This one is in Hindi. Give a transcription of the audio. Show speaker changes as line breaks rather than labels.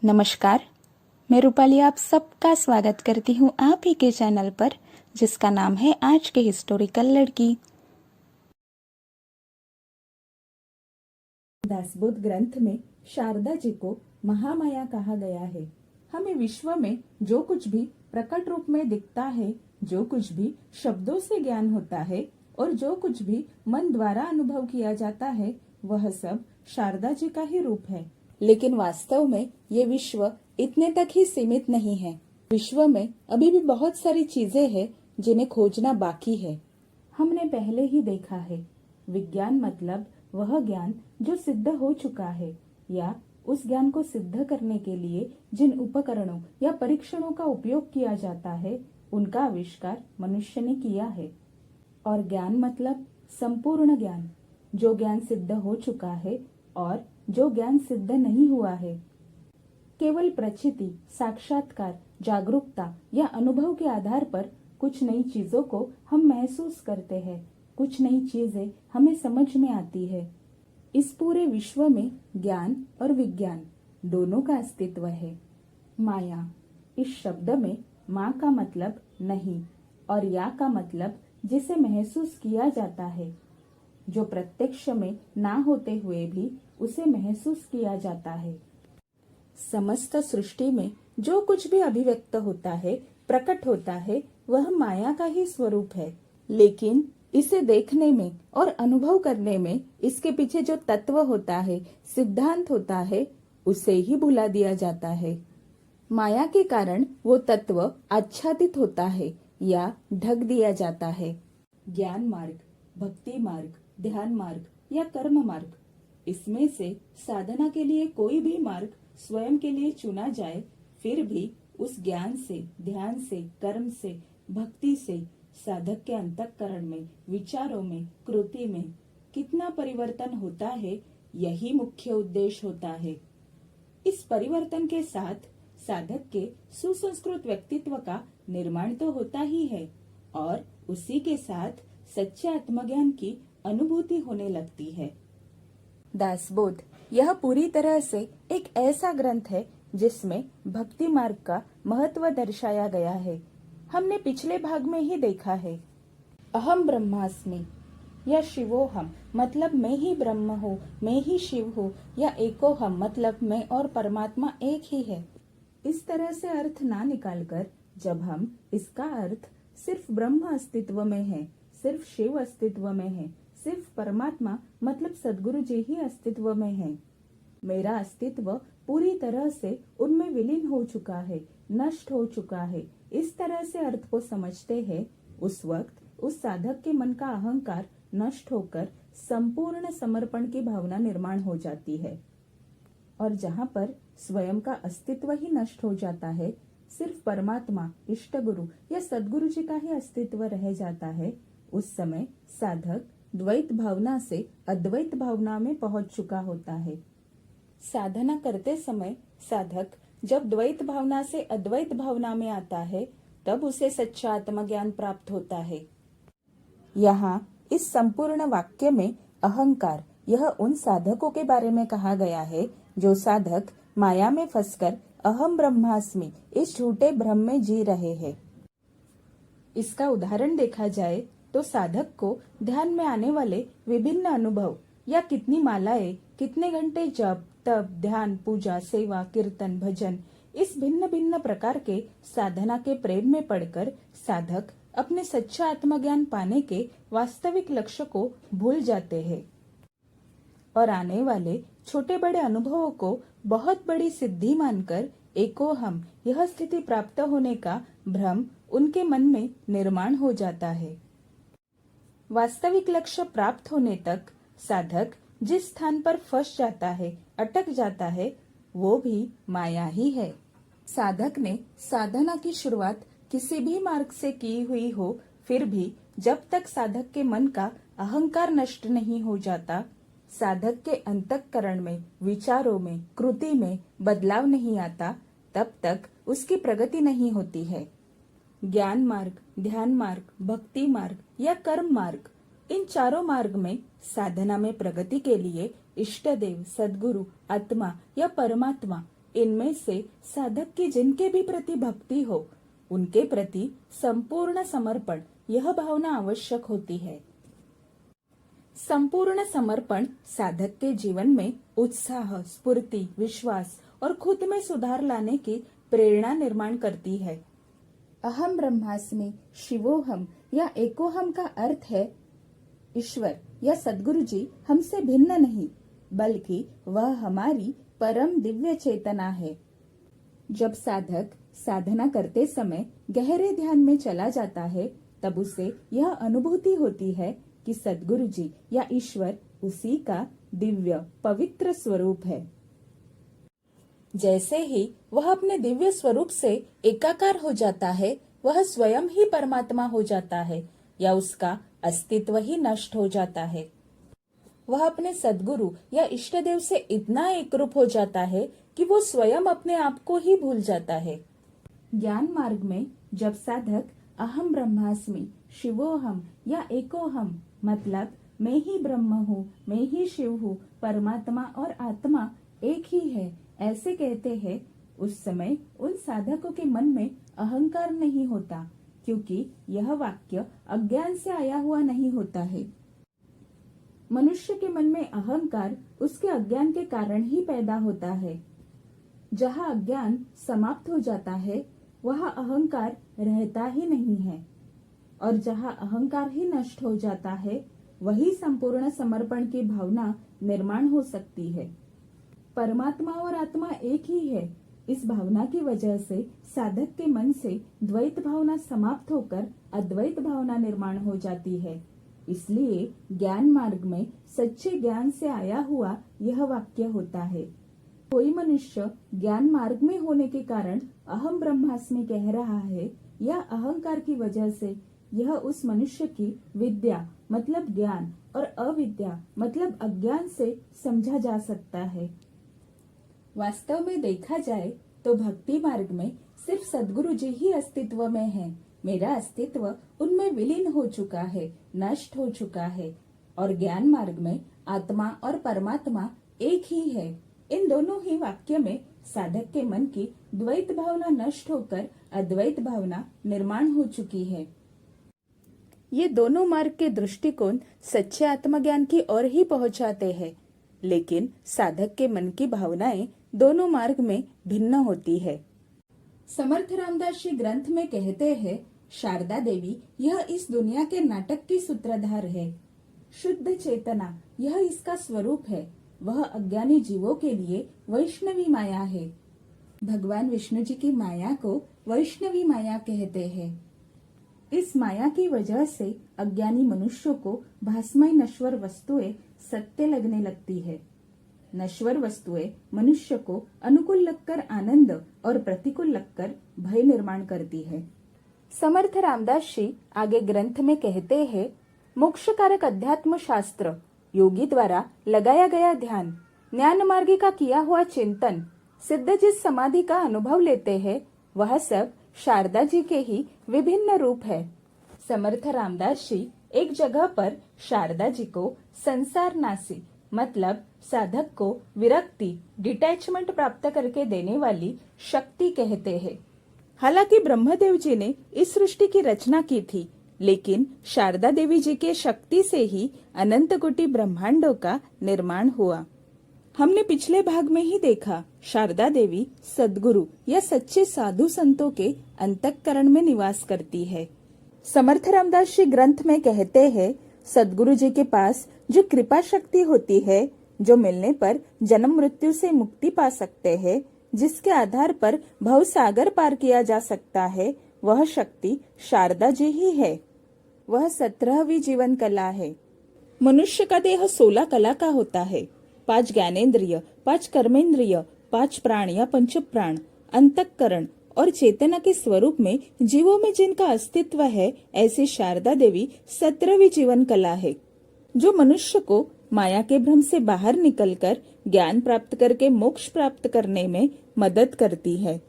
नमस्कार, मैं रूपाली आप सबका स्वागत करती हूँ आप ही के चैनल पर, जिसका नाम है आज के हिस्टोरिकल लड़की।
दासबोध ग्रंथ में शारदा जी को महामाया कहा गया है। हमें विश्व में जो कुछ भी प्रकट रूप में दिखता है, जो कुछ भी शब्दों से ज्ञान होता है और जो कुछ भी मन द्वारा अनुभव किया जाता है, वह सब शारदा जी का ही रूप है। लेकिन वास्तव में ये विश्व इतने तक ही सीमित नहीं है। विश्व में अभी भी बहुत सारी चीजें हैं जिन्हें खोजना बाकी है। हमने पहले ही देखा है, विज्ञान मतलब वह ज्ञान जो सिद्ध हो चुका है, या उस ज्ञान को सिद्ध करने के लिए जिन उपकरणों या परीक्षणों का उपयोग किया जाता है, उनका आविष्कार मनुष्य ने किया है। और ज्ञान मतलब संपूर्ण ज्ञान, जो ज्ञान सिद्ध हो चुका है और जो ज्ञान सिद्ध नहीं हुआ है। केवल प्रचिति, साक्षात्कार, जागरूकता या अनुभव के आधार पर कुछ नई चीजों को हम महसूस करते हैं, कुछ नई चीजें हमें समझ में आती है। इस पूरे विश्व में ज्ञान और विज्ञान दोनों का अस्तित्व है। माया, इस शब्द में माँ का मतलब नहीं और या का मतलब जिसे महसूस किया जाता है, जो प्रत्यक्ष में ना होते हुए भी उसे महसूस किया जाता है। समस्त सृष्टि में जो कुछ भी अभिव्यक्त होता है, प्रकट होता है, वह माया का ही स्वरूप है। लेकिन इसे देखने में और अनुभव करने में इसके पीछे जो तत्व होता है, सिद्धांत होता है, उसे ही भुला दिया जाता है। माया के कारण वो तत्व आच्छादित होता है या ढक दिया जाता है। ज्ञान मार्ग, भक्ति मार्ग, ध्यान मार्ग या कर्म मार्ग, इसमें से साधना के लिए कोई भी मार्ग स्वयं के लिए चुना जाए, फिर भी उस ज्ञान से, ध्यान से, कर्म से, भक्ति से साधक के अंतःकरण में, विचारों में, कृति में कितना परिवर्तन होता है, यही मुख्य उद्देश्य होता है। इस परिवर्तन के साथ साधक के सुसंस्कृत व्यक्तित्व का निर्माण तो होता ही है और उसी के साथ सच्चे आत्मज्ञान की अनुभूति होने लगती है। दासबोध यह पूरी तरह से एक ऐसा ग्रंथ है जिसमें भक्ति मार्ग का महत्व दर्शाया गया है। हमने पिछले भाग में ही देखा है, अहम ब्रह्मास्मि या शिवोहम मतलब मैं ही ब्रह्म हूँ, मैं ही शिव हूँ, या एकोहम मतलब मैं और परमात्मा एक ही है। इस तरह से अर्थ ना निकालकर जब हम इसका अर्थ सिर्फ ब्रह्म अस्तित्व में है, सिर्फ शिव अस्तित्व में है, सिर्फ परमात्मा मतलब सद्गुरु जी ही अस्तित्व में है, मेरा अस्तित्व पूरी तरह से उनमें विलीन हो चुका है, नष्ट हो चुका है, इस तरह से अर्थ को समझते हैं, उस वक्त उस साधक के मन का अहंकार नष्ट होकर संपूर्ण समर्पण की भावना निर्माण हो जाती है। और जहाँ पर स्वयं का अस्तित्व ही नष्ट हो जाता है, सिर्फ परमात्मा, इष्ट गुरु या सद्गुरु जी का ही अस्तित्व रह जाता है, उस समय साधक द्वैत भावना से अद्वैत भावना में पहुंच चुका होता है। साधना करते समय साधक जब द्वैत भावना से अद्वैत भावना में आता है, तब उसे सच्चा आत्मज्ञान प्राप्त होता है। यहाँ इस संपूर्ण वाक्य में अहंकार, यह उन साधकों के बारे में कहा गया है जो साधक माया में फंसकर अहम ब्रह्मास्मि इस झूठे भ्रम में जी रहे हैं। इसका उदाहरण देखा जाए तो साधक को ध्यान में आने वाले विभिन्न अनुभव या कितनी मालाएं, कितने घंटे जप, तप, ध्यान, पूजा, सेवा, कीर्तन, भजन, इस भिन्न भिन्न प्रकार के साधना के प्रेम में पड़कर साधक अपने सच्चा आत्मज्ञान पाने के वास्तविक लक्ष्य को भूल जाते हैं और आने वाले छोटे बड़े अनुभवों को बहुत बड़ी सिद्धि मानकर एकोहम यह स्थिति प्राप्त होने का भ्रम उनके मन में निर्माण हो जाता है। वास्तविक लक्ष्य प्राप्त होने तक साधक जिस स्थान पर फंस जाता है, अटक जाता है, वो भी माया ही है। साधक ने साधना की शुरुआत किसी भी मार्ग से की हुई हो, फिर भी जब तक साधक के मन का अहंकार नष्ट नहीं हो जाता, साधक के अंतःकरण में, विचारों में, कृति में बदलाव नहीं आता, तब तक उसकी प्रगति नहीं होती है। ज्ञान मार्ग, ध्यान मार्ग, भक्ति मार्ग या कर्म मार्ग, इन चारों मार्ग में साधना में प्रगति के लिए इष्ट देव, सद्गुरु, आत्मा या परमात्मा इनमें से साधक की जिनके भी प्रति भक्ति हो, उनके प्रति संपूर्ण समर्पण, यह भावना आवश्यक होती है। संपूर्ण समर्पण साधक के जीवन में उत्साह, स्फूर्ति, विश्वास और खुद में सुधार लाने की प्रेरणा निर्माण करती है। अहम ब्रह्मास्मि शिवोहम या एकोहम का अर्थ है ईश्वर या सद्गुरु जी हमसे भिन्न नहीं, बल्कि वह हमारी परम दिव्य चेतना है। जब साधक साधना करते समय गहरे ध्यान में चला जाता है, तब उसे यह अनुभूति होती है कि सद्गुरु जी या ईश्वर उसी का दिव्य पवित्र स्वरूप है। जैसे ही वह अपने दिव्य स्वरूप से एकाकार हो जाता है, वह स्वयं ही परमात्मा हो जाता है या उसका अस्तित्व ही नष्ट हो जाता है। वह अपने सद्गुरु या इष्ट देव से इतना एकरूप हो जाता है कि वो स्वयं अपने आप को ही भूल जाता है। ज्ञान मार्ग में जब साधक अहम ब्रह्मास्मि शिवोहम या एकोहम मतलब मैं ही ब्रह्म हूँ, मैं ही शिव हूँ, परमात्मा और आत्मा एक ही है, ऐसे कहते हैं, उस समय उन साधकों के मन में अहंकार नहीं होता, क्योंकि यह वाक्य अज्ञान से आया हुआ नहीं होता है। मनुष्य के मन में अहंकार उसके अज्ञान के कारण ही पैदा होता है। जहाँ अज्ञान समाप्त हो जाता है, वहाँ अहंकार रहता ही नहीं है, और जहाँ अहंकार ही नष्ट हो जाता है, वही संपूर्ण समर्पण की भावना निर्माण हो सकती है। परमात्मा और आत्मा एक ही है। इस भावना की वजह से साधक के मन से द्वैत भावना समाप्त होकर अद्वैत भावना निर्माण हो जाती है। इसलिए ज्ञान मार्ग में सच्चे ज्ञान से आया हुआ यह वाक्य होता है। कोई मनुष्य ज्ञान मार्ग में होने के कारण अहम ब्रह्मास्मि कह रहा है या अहंकार की वजह से, यह उस मनुष्य की विद्या मतलब ज्ञान और अविद्या मतलब अज्ञान से समझा जा सकता है। वास्तव में देखा जाए तो भक्ति मार्ग में सिर्फ सद्गुरु जी ही अस्तित्व में है। मेरा अस्तित्व उनमें विलीन हो चुका है, नष्ट हो चुका है। और ज्ञान मार्ग में आत्मा और परमात्मा एक ही है। इन दोनों ही वाक्य में साधक के मन की द्वैत भावना नष्ट होकर अद्वैत भावना निर्माण हो चुकी है। ये दोनों मार्ग के दृष्टिकोण सच्चे आत्मज्ञान की ओर ही पहुंचाते हैं, लेकिन साधक के मन की भावनाएं दोनों मार्ग में भिन्न होती है। समर्थ रामदास जी ग्रंथ में कहते हैं, शारदा देवी यह इस दुनिया के नाटक की सूत्रधार है। शुद्ध चेतना यह इसका स्वरूप है। वह अज्ञानी जीवों के लिए वैष्णवी माया है। भगवान विष्णु जी की माया को वैष्णवी माया कहते हैं। इस माया की वजह से अज्ञानी मनुष्यों को भासमय नश्वर वस्तुएं सत्य लगने लगती है। नश्वर वस्तुएं मनुष्य को अनुकूल लगकर आनंद और प्रतिकूल लगकर भय निर्माण करती है। समर्थ रामदास जी आगे ग्रंथ में कहते हैं, मोक्ष कारक अध्यात्म शास्त्र, योगी द्वारा लगाया गया ध्यान, ज्ञान मार्गी का किया हुआ चिंतन, सिद्ध जिस समाधि का अनुभव लेते हैं, वह सब शारदा जी के ही विभिन्न रूप है। समर्थ रामदास जी एक जगह पर शारदा जी को संसार नासी मतलब साधक को विरक्ति, डिटैचमेंट प्राप्त करके देने वाली शक्ति कहते हैं। हालांकि ब्रह्मदेव जी ने इस सृष्टि की रचना की थी, लेकिन शारदा देवी जी के शक्ति से ही अनंत कोटि ब्रह्मांडों का निर्माण हुआ। हमने पिछले भाग में ही देखा, शारदा देवी सद्गुरु या सच्चे साधु संतों के अंतःकरण में निवास करती है। समर्थ रामदास जी ग्रंथ में कहते हैं, सद्गुरु जी के पास जो कृपा शक्ति होती है, जो मिलने पर जन्म मृत्यु से मुक्ति पा सकते हैं, जिसके आधार पर भव सागर पार किया जा सकता है, वह शक्ति शारदा जी ही है। वह 17वीं जीवन कला है। मनुष्य का देह 16 कला का होता है। 5 ज्ञानेन्द्रिय, 5 कर्मेंद्रिय, 5 प्राण या पंच प्राण, अंतःकरण और चेतना के स्वरूप में जीवों में जिनका अस्तित्व है, ऐसी शारदा देवी 17वीं जीवन कला है, जो मनुष्य को माया के भ्रम से बाहर निकलकर ज्ञान प्राप्त करके मोक्ष प्राप्त करने में मदद करती है।